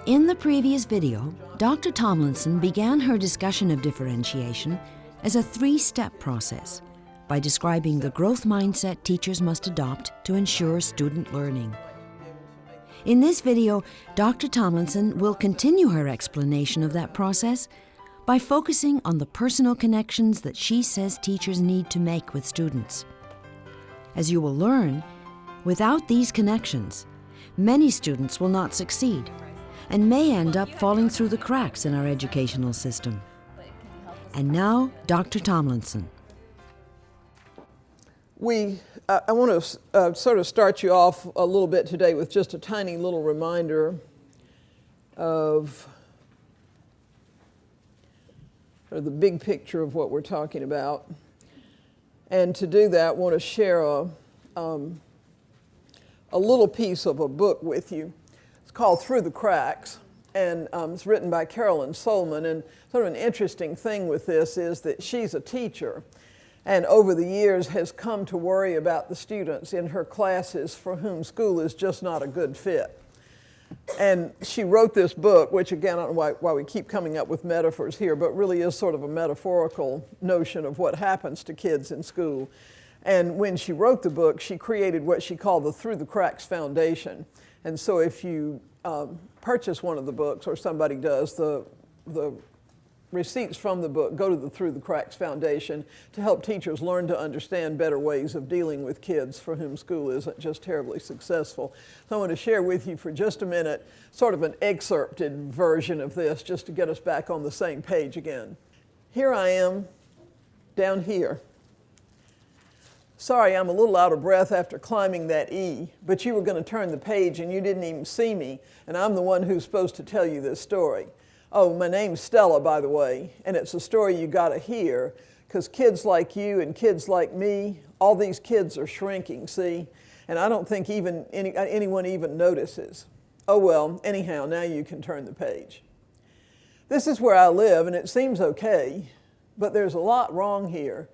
In the previous video, Dr. Tomlinson began her discussion of differentiation as a three-step process by describing the growth mindset teachers must adopt to ensure student learning. In this video, Dr. Tomlinson will continue her explanation of that process by focusing on the personal connections that she says teachers need to make with students. As you will learn, without these connections, many students will not succeed and may end up falling through the cracks in our educational system. And now, Dr. Tomlinson. I want to sort of start you off a little bit today with just a tiny little reminder of the big picture of what we're talking about. And to do that, I want to share a little piece of a book with you. It's called Through the Cracks, and it's written by Carolyn Solomon. And sort of an interesting thing with this is that she's a teacher, and over the years has come to worry about the students in her classes for whom school is just not a good fit. And she wrote this book, which again, I don't know why we keep coming up with metaphors here, but really is sort of a metaphorical notion of what happens to kids in school. And when she wrote the book, she created what she called the Through the Cracks Foundation. And so if you purchase one of the books, or somebody does, the receipts from the book go to the Through the Cracks Foundation to help teachers learn to understand better ways of dealing with kids for whom school isn't just terribly successful. So I want to share with you for just a minute sort of an excerpted version of this just to get us back on the same page again. Here I am, down here. Sorry, I'm a little out of breath after climbing that E, but you were going to turn the page and you didn't even see me, and I'm the one who's supposed to tell you this story. Oh, my name's Stella, by the way, and it's a story you got to hear, because kids like you and kids like me, all these kids are shrinking, see? And I don't think even anyone even notices. Oh well, anyhow, now you can turn the page. This is where I live, and it seems okay, but there's a lot wrong here.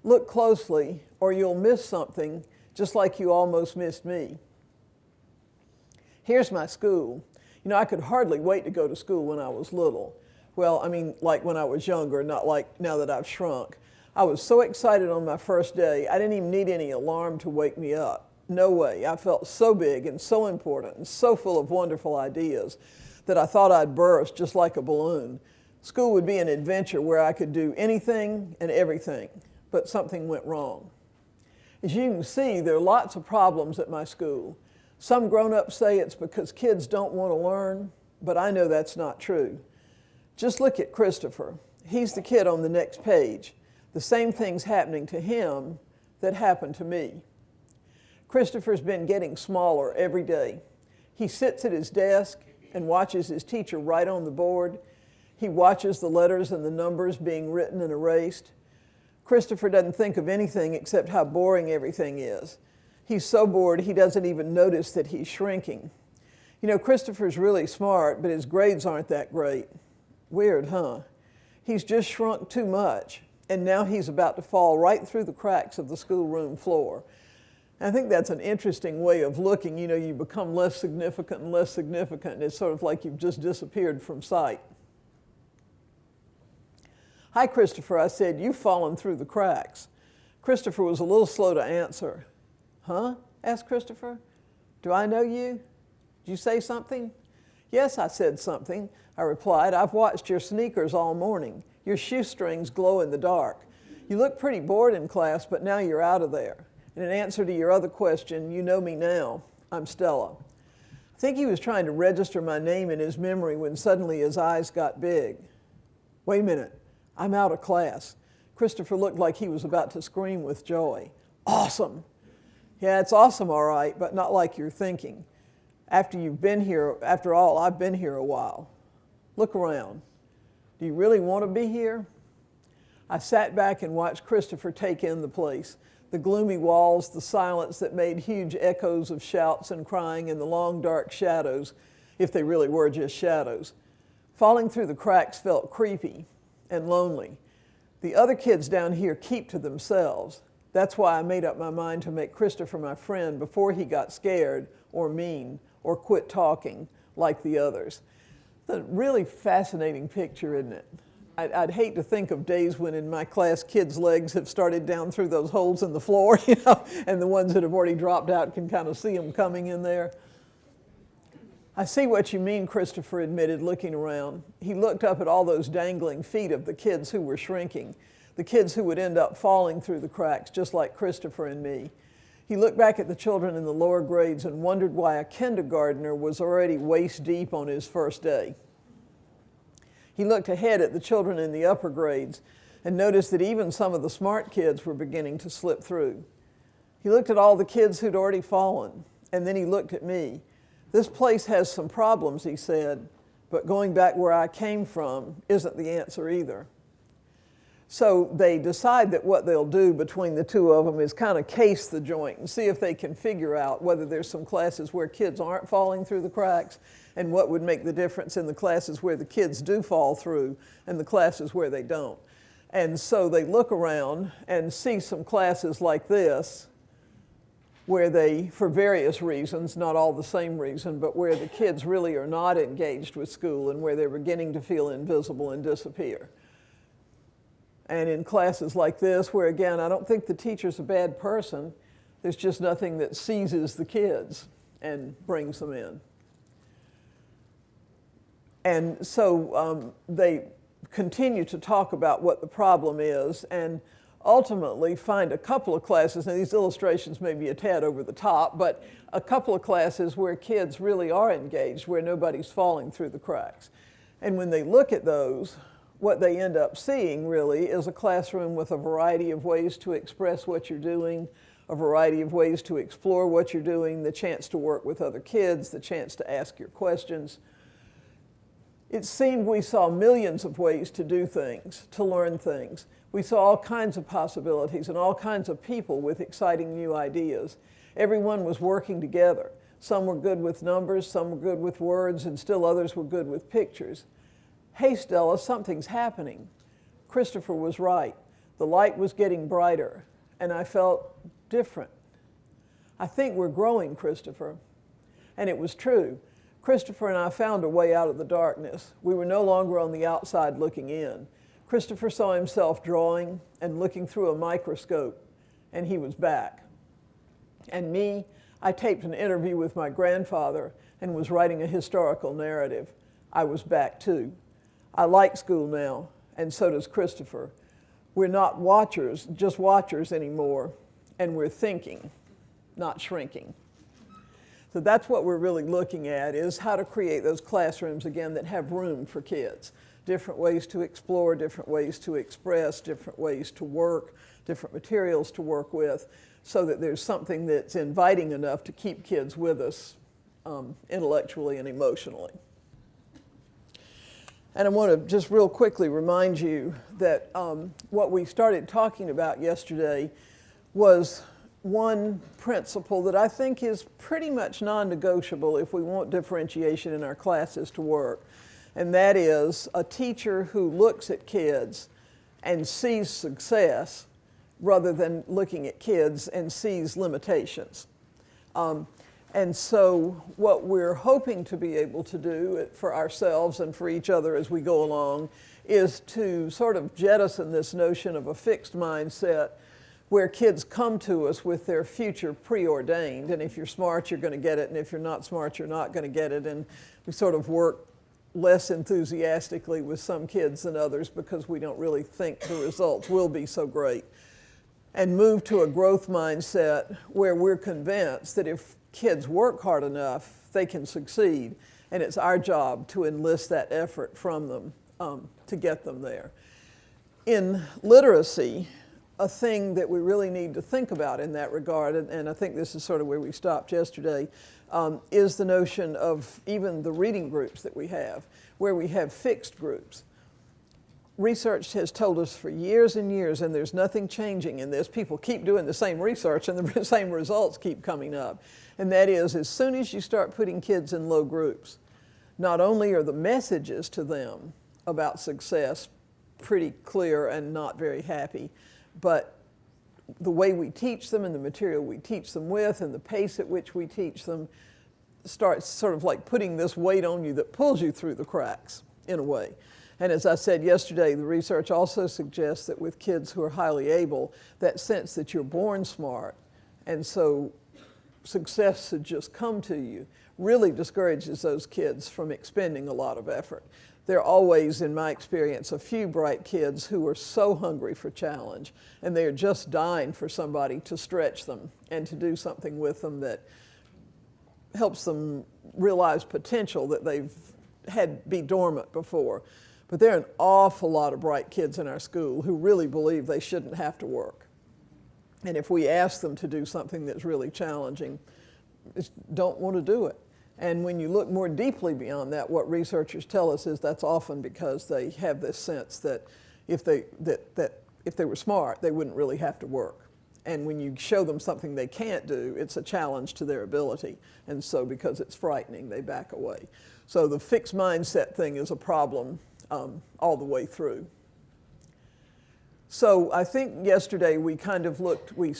Look closely, or you'll miss something, just like you almost missed me. Here's my school. You know, I could hardly wait to go to school when I was little. Well, I mean, like when I was younger, not like now that I've shrunk. I was so excited on my first day, I didn't even need any alarm to wake me up. No way. I felt so big and so important and so full of wonderful ideas that I thought I'd burst just like a balloon. School would be an adventure where I could do anything and everything, but something went wrong. As you can see, there are lots of problems at my school. Some grown-ups say it's because kids don't want to learn, but I know that's not true. Just look at Christopher. He's the kid on the next page. The same thing's happening to him that happened to me. Christopher's been getting smaller every day. He sits at his desk and watches his teacher write on the board. He watches the letters and the numbers being written and erased. Christopher doesn't think of anything except how boring everything is. He's so bored he doesn't even notice that he's shrinking. You know, Christopher's really smart, but his grades aren't that great. Weird, huh? He's just shrunk too much, and now he's about to fall right through the cracks of the schoolroom floor. I think that's an interesting way of looking. You know, you become less significant and less significant, and it's sort of like you've just disappeared from sight. Hi, Christopher, I said, you've fallen through the cracks. Christopher was a little slow to answer. Huh? Asked Christopher. Do I know you? Did you say something? Yes, I said something, I replied. I've watched your sneakers all morning. Your shoestrings glow in the dark. You look pretty bored in class, but now you're out of there. And in answer to your other question, you know me now. I'm Stella. I think he was trying to register my name in his memory when suddenly his eyes got big. Wait a minute. I'm out of class. Christopher looked like he was about to scream with joy. Awesome! Yeah, it's awesome, all right, but not like you're thinking. After all, I've been here a while. Look around. Do you really want to be here? I sat back and watched Christopher take in the place. The gloomy walls, the silence that made huge echoes of shouts and crying, and the long dark shadows, if they really were just shadows. Falling through the cracks felt creepy and lonely. The other kids down here keep to themselves. That's why I made up my mind to make Christopher my friend before he got scared or mean or quit talking like the others. It's a really fascinating picture, isn't it? I'd hate to think of days when in my class kids' legs have started down through those holes in the floor, you know, and the ones that have already dropped out can kind of see them coming in there. I see what you mean, Christopher admitted, looking around. He looked up at all those dangling feet of the kids who were shrinking, the kids who would end up falling through the cracks, just like Christopher and me. He looked back at the children in the lower grades and wondered why a kindergartner was already waist deep on his first day. He looked ahead at the children in the upper grades and noticed that even some of the smart kids were beginning to slip through. He looked at all the kids who'd already fallen, and then he looked at me. This place has some problems, he said, but going back where I came from isn't the answer either. So they decide that what they'll do between the two of them is kind of case the joint and see if they can figure out whether there's some classes where kids aren't falling through the cracks and what would make the difference in the classes where the kids do fall through and the classes where they don't. And so they look around and see some classes like this where they, for various reasons, not all the same reason, but where the kids really are not engaged with school and where they're beginning to feel invisible and disappear. And in classes like this, where again, I don't think the teacher's a bad person, there's just nothing that seizes the kids and brings them in. And so they continue to talk about what the problem is and ultimately find a couple of classes, and these illustrations may be a tad over the top, but a couple of classes where kids really are engaged, where nobody's falling through the cracks. And when they look at those, what they end up seeing really is a classroom with a variety of ways to express what you're doing, a variety of ways to explore what you're doing, the chance to work with other kids, the chance to ask your questions. It seemed we saw millions of ways to do things, to learn things. We saw all kinds of possibilities and all kinds of people with exciting new ideas. Everyone was working together. Some were good with numbers, some were good with words, and still others were good with pictures. Hey, Stella, something's happening. Christopher was right. The light was getting brighter, and I felt different. I think we're growing, Christopher. And it was true. Christopher and I found a way out of the darkness. We were no longer on the outside looking in. Christopher saw himself drawing and looking through a microscope, and he was back. And me, I taped an interview with my grandfather and was writing a historical narrative. I was back too. I like school now, and so does Christopher. We're not watchers, just watchers anymore, and we're thinking, not shrinking. So that's what we're really looking at, is how to create those classrooms, again, that have room for kids. Different ways to explore, different ways to express, different ways to work, different materials to work with, so that there's something that's inviting enough to keep kids with us intellectually and emotionally. And I want to just real quickly remind you that what we started talking about yesterday was one principle that I think is pretty much non-negotiable if we want differentiation in our classes to work. And that is a teacher who looks at kids and sees success rather than looking at kids and sees limitations. And so what we're hoping to be able to do for ourselves and for each other as we go along is to sort of jettison this notion of a fixed mindset where kids come to us with their future preordained, and if you're smart, you're going to get it, and if you're not smart, you're not going to get it, and we sort of work less enthusiastically with some kids than others because we don't really think the results will be so great, and move to a growth mindset where we're convinced that if kids work hard enough, they can succeed, and it's our job to enlist that effort from them to get them there. In literacy, a thing that we really need to think about in that regard, and I think this is sort of where we stopped yesterday, is the notion of even the reading groups that we have, where we have fixed groups. Research has told us for years and years, and there's nothing changing in this. People keep doing the same research and the same results keep coming up. And that is, as soon as you start putting kids in low groups, not only are the messages to them about success pretty clear and not very happy, but the way we teach them and the material we teach them with and the pace at which we teach them starts sort of like putting this weight on you that pulls you through the cracks in a way. And as I said yesterday, the research also suggests that with kids who are highly able, that sense that you're born smart, and so success should just come to you, really discourages those kids from expending a lot of effort. There are always, in my experience, a few bright kids who are so hungry for challenge, and they are just dying for somebody to stretch them and to do something with them that helps them realize potential that they've had be dormant before. But there are an awful lot of bright kids in our school who really believe they shouldn't have to work. And if we ask them to do something that's really challenging, they don't want to do it. And when you look more deeply beyond that, what researchers tell us is that's often because they have this sense that if they were smart, they wouldn't really have to work. And when you show them something they can't do, it's a challenge to their ability. And so because it's frightening, they back away. So the fixed mindset thing is a problem all the way through. So I think yesterday we kind of looked, we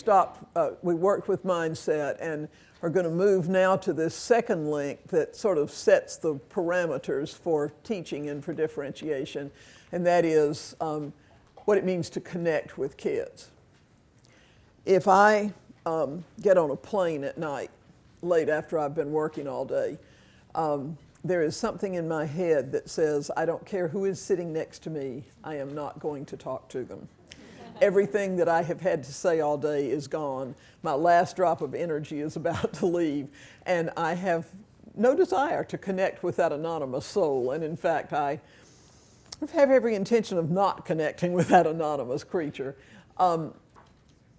worked with mindset and are going to move now to this second link that sort of sets the parameters for teaching and for differentiation, and that is what it means to connect with kids. If I get on a plane at night, late after I've been working all day, there is something in my head that says, I don't care who is sitting next to me, I am not going to talk to them. Everything that I have had to say all day is gone. My last drop of energy is about to leave, and I have no desire to connect with that anonymous soul. And in fact, I have every intention of not connecting with that anonymous creature. On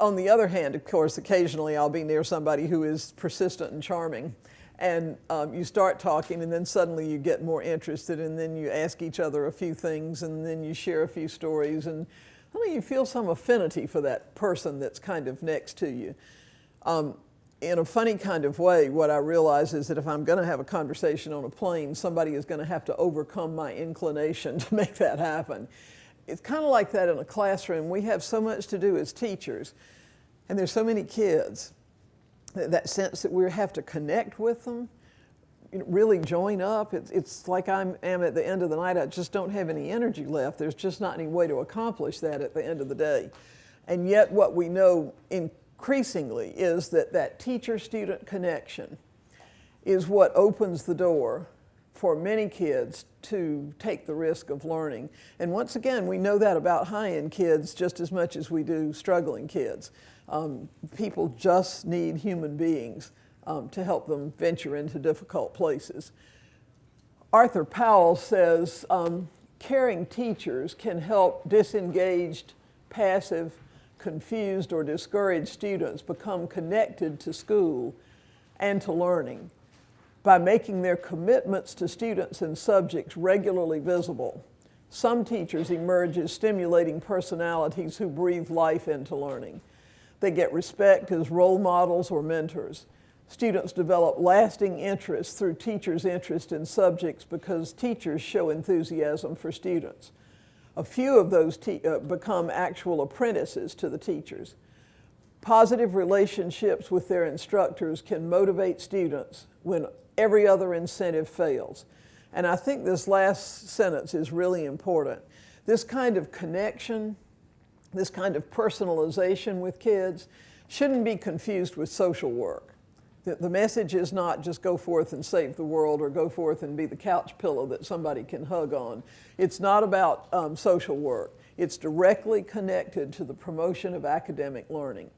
the other hand, of course, occasionally I'll be near somebody who is persistent and charming. And you start talking, and then suddenly you get more interested, and then you ask each other a few things, and then you share a few stories, and suddenly you feel some affinity for that person that's kind of next to you. In a funny kind of way, what I realize is that if I'm going to have a conversation on a plane, somebody is going to have to overcome my inclination to make that happen. It's kind of like that in a classroom. We have so much to do as teachers, and there's so many kids. That sense that we have to connect with them, really join up. It's like I am at the end of the night. I just don't have any energy left. There's just not any way to accomplish that at the end of the day. And yet what we know increasingly is that teacher-student connection is what opens the door for many kids to take the risk of learning. And once again, we know that about high-end kids just as much as we do struggling kids. People just need human beings to help them venture into difficult places. Arthur Powell says, caring teachers can help disengaged, passive, confused, or discouraged students become connected to school and to learning by making their commitments to students and subjects regularly visible. Some teachers emerge as stimulating personalities who breathe life into learning. They get respect as role models or mentors. Students develop lasting interest through teachers' interest in subjects because teachers show enthusiasm for students. A few of those become actual apprentices to the teachers. Positive relationships with their instructors can motivate students when every other incentive fails. And I think this last sentence is really important. This kind of connection, this kind of personalization with kids shouldn't be confused with social work. The message is not just go forth and save the world or go forth and be the couch pillow that somebody can hug on. It's not about social work. It's directly connected to the promotion of academic learning.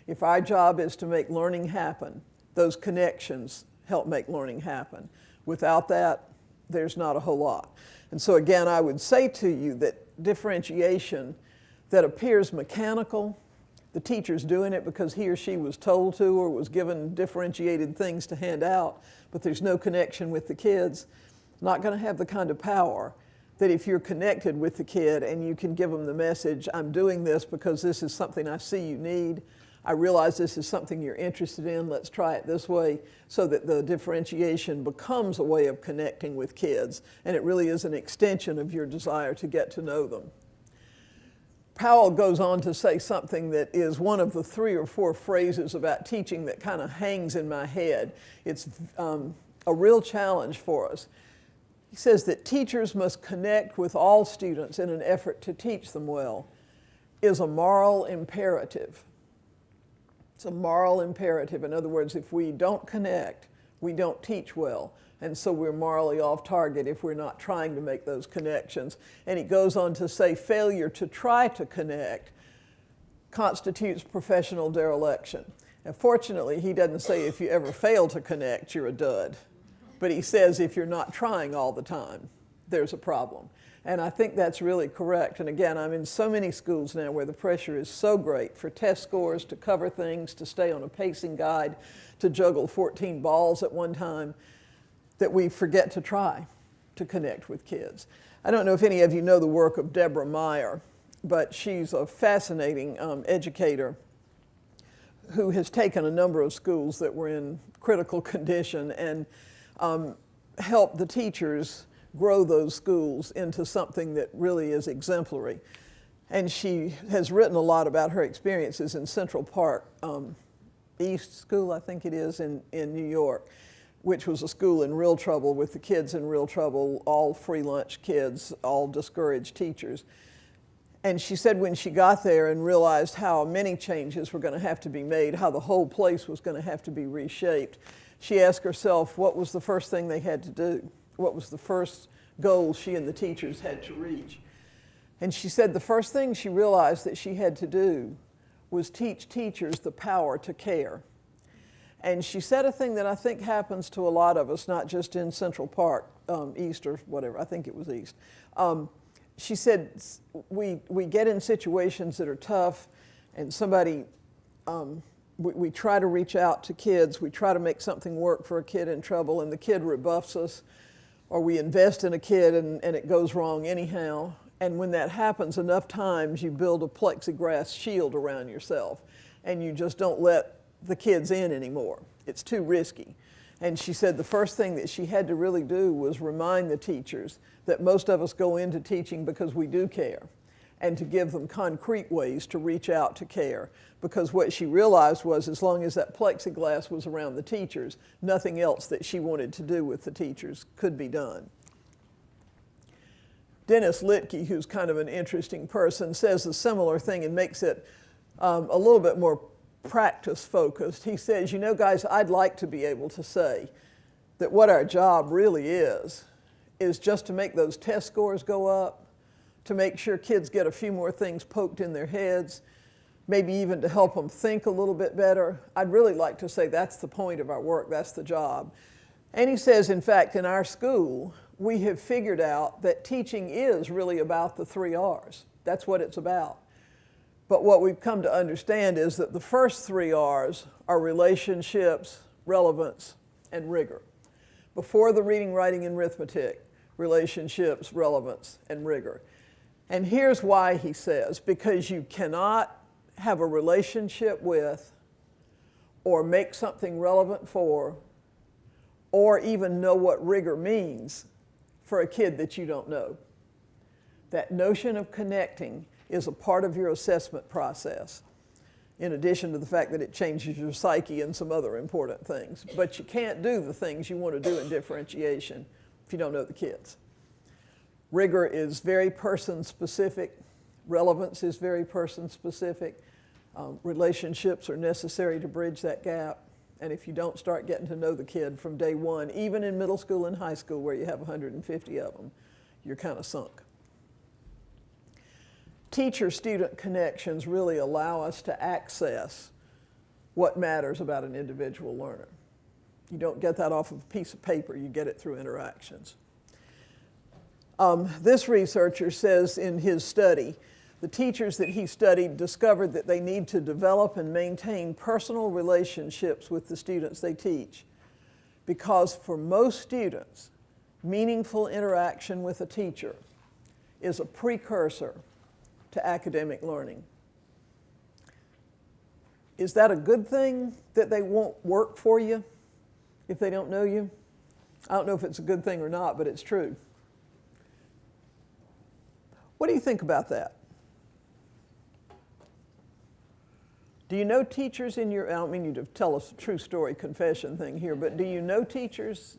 If our job is to make learning happen, those connections help make learning happen. Without that, there's not a whole lot. And so again, I would say to you that differentiation that appears mechanical, the teacher's doing it because he or she was told to or was given differentiated things to hand out, but there's no connection with the kids, not going to have the kind of power that if you're connected with the kid and you can give them the message, I'm doing this because this is something I see you need, I realize this is something you're interested in, let's try it this way, so that the differentiation becomes a way of connecting with kids, and it really is an extension of your desire to get to know them. Powell goes on to say something that is one of the 3 or 4 phrases about teaching that kind of hangs in my head. It's a real challenge for us. He says that teachers must connect with all students in an effort to teach them well is a moral imperative. It's a moral imperative. In other words, if we don't connect, we don't teach well. And so we're morally off target if we're not trying to make those connections. And he goes on to say failure to try to connect constitutes professional dereliction. And fortunately, he doesn't say if you ever fail to connect, you're a dud. But he says if you're not trying all the time, there's a problem. And I think that's really correct. And again, I'm in so many schools now where the pressure is so great for test scores, to cover things, to stay on a pacing guide, to juggle 14 balls at one time, that we forget to try to connect with kids. I don't know if any of you know the work of Deborah Meyer, but she's a fascinating educator who has taken a number of schools that were in critical condition and helped the teachers grow those schools into something that really is exemplary. And she has written a lot about her experiences in Central Park East School, I think it is, in New York, which was a school in real trouble with the kids in real trouble, all free lunch kids, all discouraged teachers. And she said when she got there and realized how many changes were going to have to be made, how the whole place was going to have to be reshaped, she asked herself what was the first thing they had to do? What was the first goal she and the teachers had to reach? And she said the first thing she realized that she had to do was teach teachers the power to care. And she said a thing that I think happens to a lot of us, not just in Central Park, East or whatever, I think it was East. She said we get in situations that are tough and somebody, we try to reach out to kids, we try to make something work for a kid in trouble and the kid rebuffs us, or we invest in a kid and it goes wrong anyhow. And when that happens enough times, you build a plexiglass shield around yourself and you just don't let the kids in anymore. It's too risky. And she said the first thing that she had to really do was remind the teachers that most of us go into teaching because we do care, and to give them concrete ways to reach out to care. Because what she realized was as long as that plexiglass was around the teachers, nothing else that she wanted to do with the teachers could be done. Dennis Littke, who's kind of an interesting person, says a similar thing and makes it a little bit more practice-focused. He says, you know, guys, I'd like to be able to say that what our job really is just to make those test scores go up, to make sure kids get a few more things poked in their heads, maybe even to help them think a little bit better. I'd really like to say that's the point of our work, that's the job. And he says, in fact, in our school, we have figured out that teaching is really about the 3 R's. That's what it's about. But what we've come to understand is that the first 3 R's are relationships, relevance, and rigor. Before the reading, writing, and arithmetic, relationships, relevance, and rigor. And here's why he says, because you cannot have a relationship with, or make something relevant for, or even know what rigor means for a kid that you don't know. That notion of connecting is a part of your assessment process, in addition to the fact that it changes your psyche and some other important things. But you can't do the things you want to do in differentiation if you don't know the kids. Rigor is very person-specific. Relevance is very person-specific. Relationships are necessary to bridge that gap. And if you don't start getting to know the kid from day one, even in middle school and high school where you have 150 of them, you're kind of sunk. Teacher-student connections really allow us to access what matters about an individual learner. You don't get that off of a piece of paper, you get it through interactions. This researcher says in his study, the teachers that he studied discovered that they need to develop and maintain personal relationships with the students they teach, because for most students, meaningful interaction with a teacher is a precursor to academic learning. Is that a good thing that they won't work for you if they don't know you? I don't know if it's a good thing or not, but it's true. What do you think about that? Do you know teachers in your, I don't mean you to tell us a true story confession thing here, but do you know teachers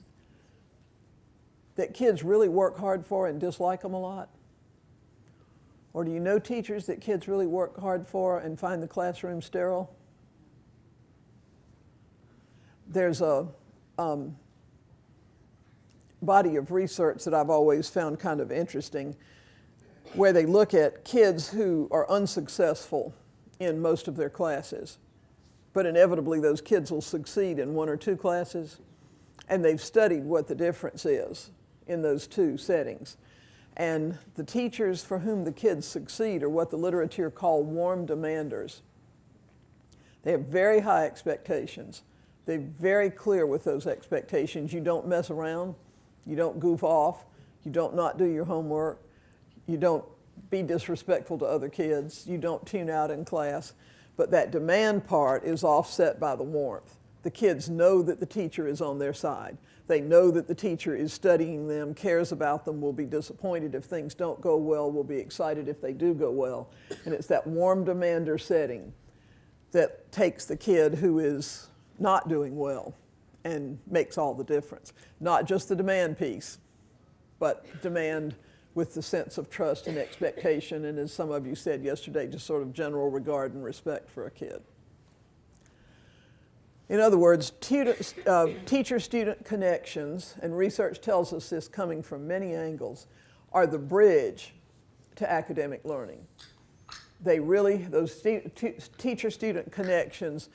that kids really work hard for and dislike them a lot? Or do you know teachers that kids really work hard for and find the classroom sterile? There's a body of research that I've always found kind of interesting where they look at kids who are unsuccessful in most of their classes, but inevitably those kids will succeed in one or two classes, and they've studied what the difference is in those two settings. And the teachers for whom the kids succeed are what the literature call warm demanders. They have very high expectations. They're very clear with those expectations. You don't mess around, you don't goof off, you don't not do your homework, you don't be disrespectful to other kids, you don't tune out in class. But that demand part is offset by the warmth. The kids know that the teacher is on their side. They know that the teacher is studying them, cares about them, will be disappointed if things don't go well, will be excited if they do go well. And it's that warm demander setting that takes the kid who is not doing well and makes all the difference. Not just the demand piece, but demand with the sense of trust and expectation, and as some of you said yesterday, just sort of general regard and respect for a kid. In other words, teacher-student connections, and research tells us this coming from many angles, are the bridge to academic learning. They really, those teacher-student connections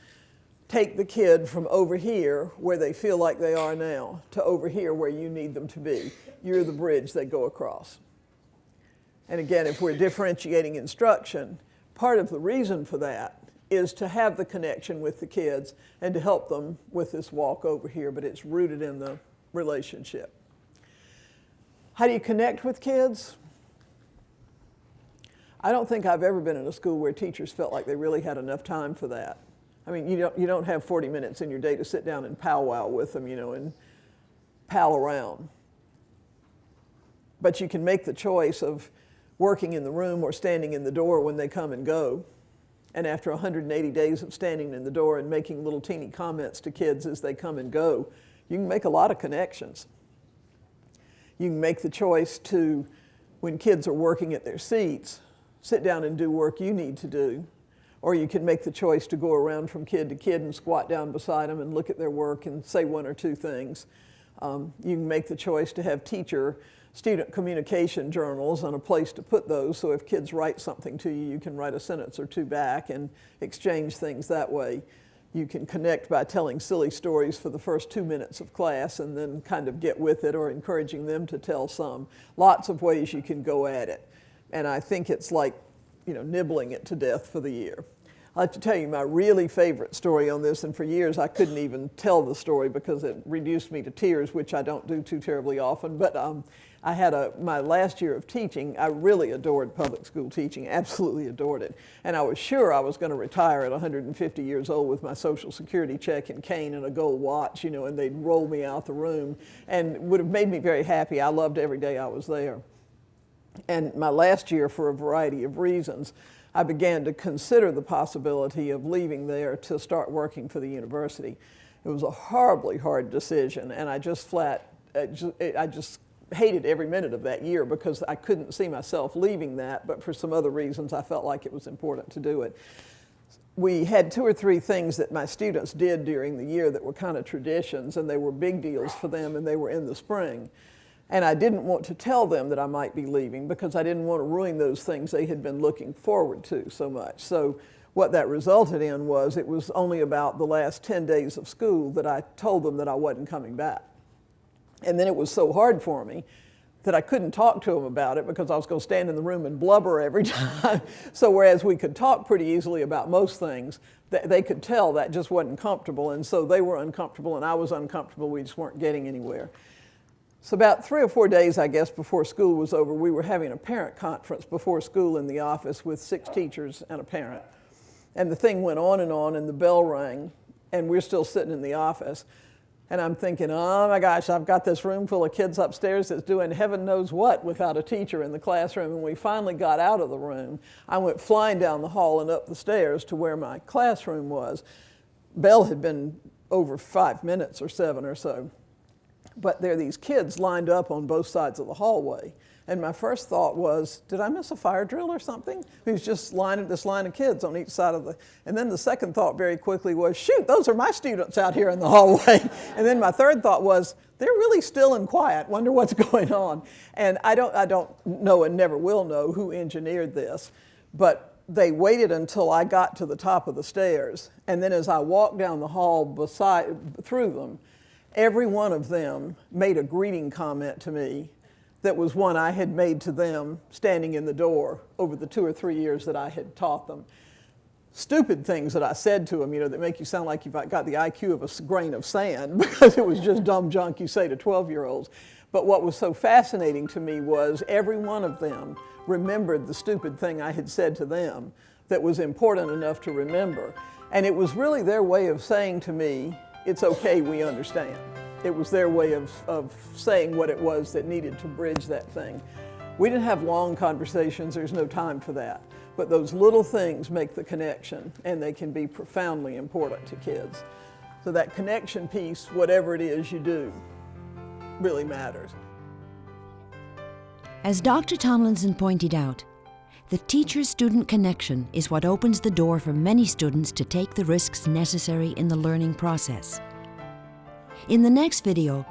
take the kid from over here, where they feel like they are now, to over here where you need them to be. You're the bridge they go across. And again, if we're differentiating instruction, part of the reason for that is to have the connection with the kids and to help them with this walk over here, but it's rooted in the relationship. How do you connect with kids? I don't think I've ever been in a school where teachers felt like they really had enough time for that. I mean, you don't have 40 minutes in your day to sit down and powwow with them, and pal around. But you can make the choice of working in the room or standing in the door when they come and go. And after 180 days of standing in the door and making little teeny comments to kids as they come and go, you can make a lot of connections. You can make the choice to, when kids are working at their seats, sit down and do work you need to do. Or you can make the choice to go around from kid to kid and squat down beside them and look at their work and say one or two things. You can make the choice to have teacher-student communication journals and a place to put those, so if kids write something to you, you can write a sentence or two back and exchange things that way. You can connect by telling silly stories for the first 2 minutes of class and then kind of get with it, or encouraging them to tell some. Lots of ways you can go at it. And I think it's like, nibbling it to death for the year. I'd like to tell you my really favorite story on this, and for years I couldn't even tell the story because it reduced me to tears, which I don't do too terribly often, but I had my last year of teaching. I really adored public school teaching, absolutely adored it. And I was sure I was going to retire at 150 years old with my Social Security check and cane and a gold watch, and they'd roll me out the room, and it would have made me very happy. I loved every day I was there. And my last year, for a variety of reasons, I began to consider the possibility of leaving there to start working for the university. It was a horribly hard decision, and I just hated every minute of that year because I couldn't see myself leaving that, but for some other reasons I felt like it was important to do it. We had 2 or 3 things that my students did during the year that were kind of traditions, and they were big deals for them, and they were in the spring. And I didn't want to tell them that I might be leaving because I didn't want to ruin those things they had been looking forward to so much. So what that resulted in was, it was only about the last 10 days of school that I told them that I wasn't coming back. And then it was so hard for me that I couldn't talk to them about it because I was going to stand in the room and blubber every time. So whereas we could talk pretty easily about most things, they could tell that just wasn't comfortable. And so they were uncomfortable and I was uncomfortable. We just weren't getting anywhere. So about 3 or 4 days, I guess, before school was over, we were having a parent conference before school in the office with 6 teachers and a parent. And the thing went on, and the bell rang, and we're still sitting in the office. And I'm thinking, oh my gosh, I've got this room full of kids upstairs that's doing heaven knows what without a teacher in the classroom. And we finally got out of the room. I went flying down the hall and up the stairs to where my classroom was. Bell had been over 5 minutes or 7 or so. But there are these kids lined up on both sides of the hallway. And my first thought was, did I miss a fire drill or something? Who's just this line of kids on each side of the, and then the second thought very quickly was, shoot, those are my students out here in the hallway. And then my third thought was, they're really still and quiet, wonder what's going on. And I don't know and never will know who engineered this, but they waited until I got to the top of the stairs. And then as I walked down the hall through them, every one of them made a greeting comment to me that was one I had made to them standing in the door over the 2 or 3 years that I had taught them. Stupid things that I said to them, that make you sound like you've got the IQ of a grain of sand, because it was just dumb junk you say to 12-year-olds. But what was so fascinating to me was every one of them remembered the stupid thing I had said to them that was important enough to remember. And it was really their way of saying to me, it's okay, we understand. It was their way of saying what it was that needed to bridge that thing. We didn't have long conversations, there's no time for that. But those little things make the connection, and they can be profoundly important to kids. So that connection piece, whatever it is you do, really matters. As Dr. Tomlinson pointed out, the teacher-student connection is what opens the door for many students to take the risks necessary in the learning process. In the next video,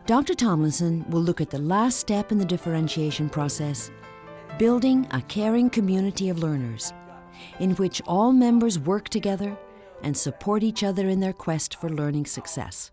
Dr. Tomlinson will look at the last step in the differentiation process, building a caring community of learners, in which all members work together and support each other in their quest for learning success.